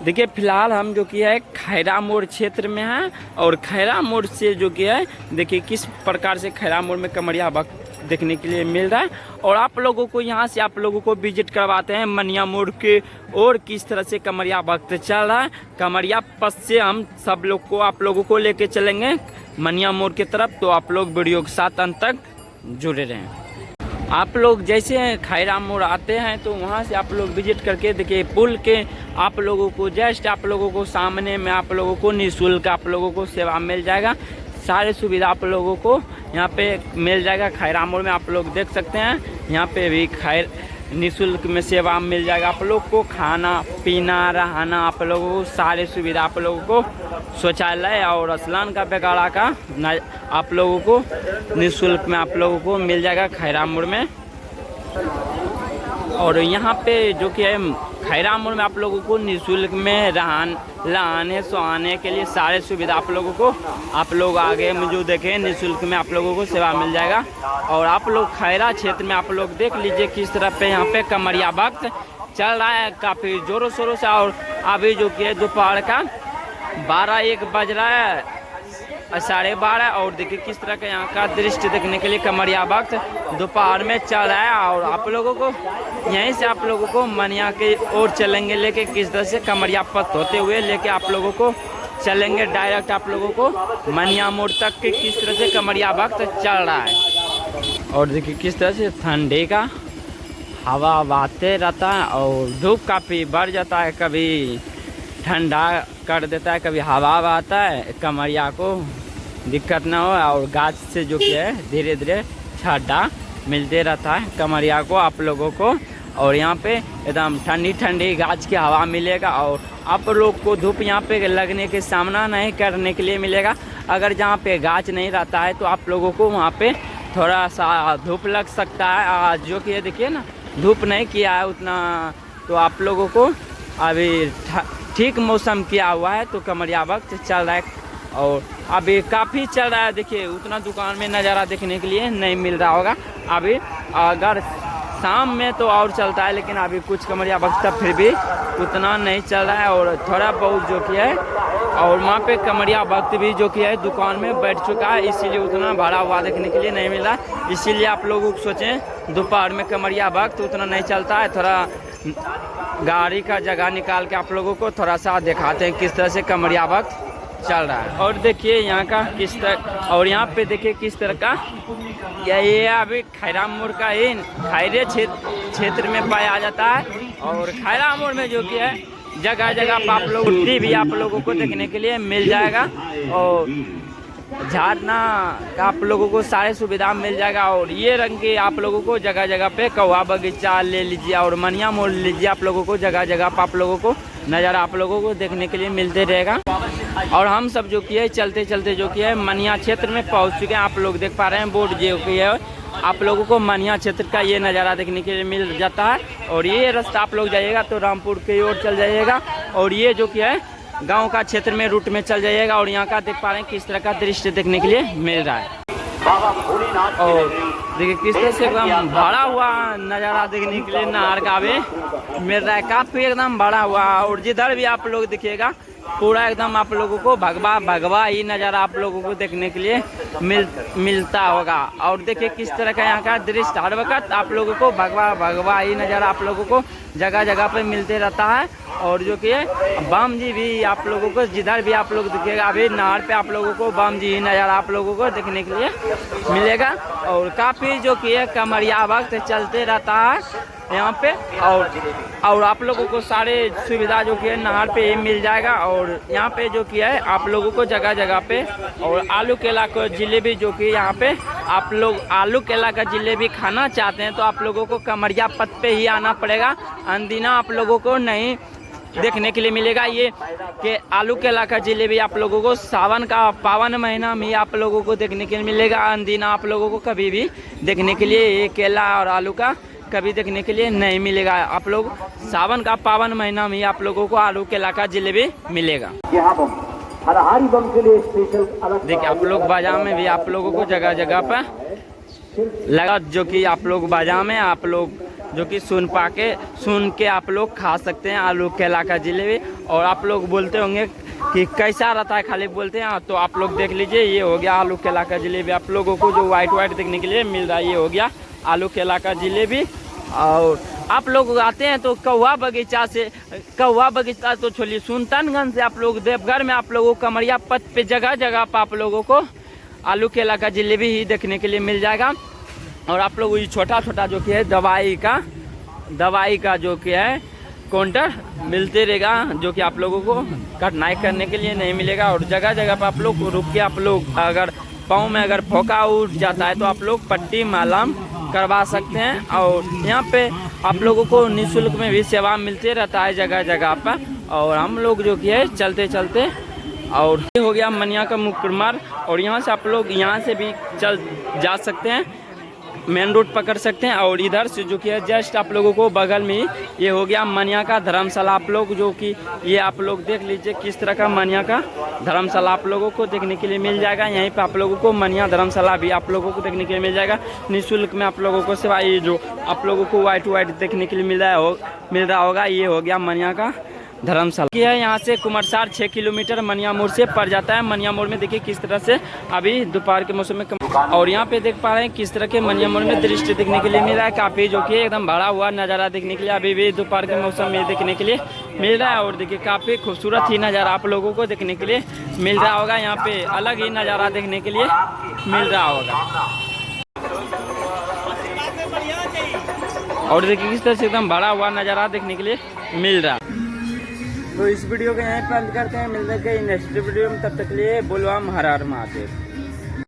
देखिए फिलहाल हम जो कि है खैरा मोड़ क्षेत्र में हैं और खैरा मोड़ से जो कि है देखिए किस प्रकार से खैरा मोड़ में कमरिया वक्त देखने के लिए मिल रहा है और आप लोगों को यहाँ से आप लोगों को विजिट करवाते हैं मनिया मोड़ के और किस तरह से कमरिया वक्त चल रहा है। कमरिया पथ से हम सब लोग को आप लोगों को लेके चलेंगे मनिया मोड़ की तरफ, तो आप लोग वीडियो के साथ अंत तक जुड़े रहें। आप लोग जैसे खैरा मोड़ आते हैं तो वहाँ से आप लोग विजिट करके देखिए पुल के आप लोगों को जस्ट आप लोगों को सामने में आप लोगों को निःशुल्क आप लोगों को सेवा मिल जाएगा। सारे सुविधा आप लोगों को यहाँ पे मिल जाएगा। खैरा मोड़ में आप लोग देख सकते हैं यहाँ पे भी निःशुल्क में सेवा मिल जाएगा। आप लोग को खाना पीना रहना आप लोगों को सारे सुविधा आप लोगों को शौचालय और स्नान का वगैरह का आप लोगों को निःशुल्क में आप लोगों को मिल जाएगा खैरा मोड़ में। और यहाँ पे जो कि है खैरा मोड़ में आप लोगों को निःशुल्क में रहने सोने के लिए सारे सुविधा आप लोगों को आप लोग आगे में जो देखें निःशुल्क में आप लोगों को सेवा मिल जाएगा। और आप लोग खैरा क्षेत्र में आप लोग देख लीजिए किस तरह पे यहाँ पे कमरिया वक्त चल रहा है काफ़ी ज़ोरों शोरों से। और अभी जो कि है दोपहर का 12-1 बज रहा है 12:30 और देखिए किस तरह का यहाँ का दृश्य देखने के लिए कमरिया वक्त दोपहर में चल रहा है। और आप लोगों को यहीं से आप लोगों को मनिया के ओर चलेंगे लेके किस तरह से कमरिया पथ होते हुए लेके आप लोगों को चलेंगे डायरेक्ट आप लोगों को मनिया मोड़ तक के किस तरह से कमरिया वक्त चल रहा है। और देखिए किस तरह से ठंडे का हवा बहते रहता है और धूप काफ़ी बढ़ जाता है, कभी ठंडा कर देता है कभी हवा बहता है, कमरिया को दिक्कत ना हो। और गाछ से जो कि है धीरे धीरे छाड़ा मिलते रहता है कमरिया को आप लोगों को। और यहाँ पे एकदम ठंडी ठंडी गाछ की हवा मिलेगा और आप लोग को धूप यहाँ पे लगने के सामना नहीं करने के लिए मिलेगा। अगर जहाँ पे गाछ नहीं रहता है तो आप लोगों को वहाँ पे थोड़ा सा धूप लग सकता है। आज जो कि देखिए ना धूप नहीं किया है उतना, तो आप लोगों को अभी ठीक मौसम किया हुआ है तो कमरिया वक्त चल रहा है और अभी काफ़ी चल रहा है। देखिए उतना दुकान में नज़ारा देखने के लिए नहीं मिल रहा होगा अभी, अगर शाम में तो और चलता है लेकिन अभी कुछ कमरिया वक्त तक फिर भी उतना नहीं चल रहा है और थोड़ा बहुत जो कि है। और वहाँ पे कमरिया वक्त भी जो कि है दुकान में बैठ चुका है, इसीलिए उतना भरा हुआ देखने के लिए नहीं मिला। इसीलिए आप लोग सोचें दोपहर में कमरिया वक्त उतना नहीं चलता है, थोड़ा गाड़ी का जगह निकाल के आप लोगों को थोड़ा सा दिखाते हैं किस तरह से कमरिया वक्त चल रहा है। और देखिए यहाँ का किस तरह, और यहाँ पे देखिए किस तरह का ये अभी खैरा मोड़ का ही खैरे क्षेत्र में पाया जाता है। और खैरा मोड़ में जो कि है जगह जगह पर आप लोग भी आप लोगों को देखने के लिए मिल जाएगा और झरना का आप लोगों को सारे सुविधा मिल जाएगा। और ये रंग के आप लोगों को जगह जगह पे कौवा बगीचा ले लीजिए और मनिया मोड़ लीजिए, आप लोगों को जगह जगह पर आप लोगों को नज़ारा आप लोगों को देखने के लिए मिलते रहेगा। और हम सब जो कि है चलते चलते जो कि है मनिया क्षेत्र में पहुंच चुके हैं। आप लोग देख पा रहे हैं बोर्ड जो कि है आप लोगों को मनिया क्षेत्र का ये नज़ारा देखने के लिए मिल जाता है। और ये रास्ता आप लोग जाइएगा तो रामपुर की ओर चल जाइएगा और ये जो कि है गांव का क्षेत्र में रूट में चल जाइएगा। और यहाँ का देख पा रहे हैं किस तरह का दृश्य देखने के लिए मिल रहा है। और देखिए किस तरह से एकदम भरा हुआ नज़ारा देखने के लिए नहर का भी मिल रहा है, काफ़ी एकदम भरा हुआ। और जिधर भी आप लोग देखिएगा पूरा एकदम आप लोगों को भगवा ही नज़ारा आप लोगों को देखने के लिए मिलता होगा। और देखिए किस तरह का यहाँ का दृश्य हर वक्त आप लोगों को भगवा ही नज़ारा आप लोगों को जगह जगह पे मिलते रहता है। और जो कि बम जी भी आप लोगों को जिधर भी आप लोग दिखेगा अभी नहर पे आप लोगों को बम जी ही नज़ारा आप लोगों को देखने के लिए मिलेगा। और काफ़ी जो कि है कमरिया वक्त चलते रहता है यहाँ पे। और आप लोगों को सारे सुविधा जो कि है नहर पे ही मिल जाएगा। और यहाँ पे जो कि है आप लोगों को जगह जगह पे और आलू केला को जिलेबी जो कि यहाँ पे आप लोग आलू केला का जिलेबी खाना चाहते हैं तो आप लोगों को कमरिया पथ पे ही आना पड़ेगा, अंदिना आप लोगों को नहीं देखने के लिए मिलेगा। ये कि आलू केला का जिलेबी आप लोगों को सावन का पावन महीना में आप लोगों को देखने के लिए मिलेगा, अंदिना आप लोगों को कभी भी देखने के लिए ये केला और आलू का कभी देखने के लिए नहीं मिलेगा। आप लोग सावन का पावन महीना में आप लोगों को आलू केला का जिलेबी मिलेगा। देखिए आप लोग बाजार में भी आप लोगों को जगह जगह पर लगा जो कि आप लोग बाजार में आप लोग जो कि सुन के आप लोग खा सकते हैं आलू केला का जलेबी। और आप लोग बोलते होंगे कि कैसा रहता है, खाली बोलते हैं। तो आप लोग देख लीजिए, ये हो गया आलू केला का जलेबी। आप लोगों को जो वाइट वाइट देखने के लिए मिल रहा है, ये हो गया आलू केला का जलेबी। और आप लोग आते हैं तो कौवा बगीचा तो छोड़िए, सुल्तानगंज से आप लोग देवघर में आप लोगों को कमरिया पथ पे जगह जगह पर आप लोगों को आलू केला का जलेबी ही देखने के लिए मिल जाएगा। और आप लोग ये छोटा छोटा जो कि है दवाई का जो कि है काउंटर मिलते रहेगा, जो कि आप लोगों को कठिनाई करने के लिए नहीं मिलेगा। और जगह जगह पर आप लोग रुक के आप लोग अगर पाँव में अगर फोका उठ जाता है तो आप लोग पट्टी मालम करवा सकते हैं। और यहाँ पे आप लोगों को निःशुल्क में भी सेवा मिलते रहता है जगह जगह पर। और हम लोग जो कि है चलते चलते, और ये हो गया मनिया का मुख्य मार्ग। और यहाँ से आप लोग यहाँ से भी चल जा सकते हैं, मेन रोड पकड़ सकते हैं। और इधर से जो कि है जस्ट आप लोगों को बगल में ही ये हो गया मनिया का धर्मशाला। आप लोग जो कि ये आप लोग देख लीजिए किस तरह का मनिया का धर्मशाला आप लोगों को देखने के लिए मिल जाएगा। यहीं पे आप लोगों को मनिया धर्मशाला भी आप लोगों को देखने के लिए मिल जाएगा निःशुल्क में आप लोगों को सेवा। ये जो आप लोगों को वाइट देखने के लिए मिल रहा होगा, ये हो गया मनिया का धर्मशाला। ये है यहाँ से कुमरसार 6 किलोमीटर मनिया मोड़ से पड़ जाता है। मनिया मोड़ में देखिए किस तरह से अभी दोपहर के मौसम में और यहाँ पे देख पा रहे हैं किस तरह के मनिया मोड़ में दृश्य देखने के लिए मिल रहा है। काफी जो कि एकदम भरा हुआ नज़ारा देखने के लिए अभी भी दोपहर के मौसम में देखने के लिए मिल रहा है। और देखिए काफी खूबसूरत ही नज़ारा आप लोगों को देखने के लिए मिल रहा होगा। यहाँ पे अलग ही नज़ारा देखने के लिए मिल रहा होगा। और देखिए किस तरह से एकदम भरा हुआ नज़ारा देखने के लिए मिल रहा है। तो इस वीडियो को यहीं पर अंत करते हैं, मिलते हैं नेक्स्ट वीडियो में। तब तक के लिए बोलो हम हर हर महादेव।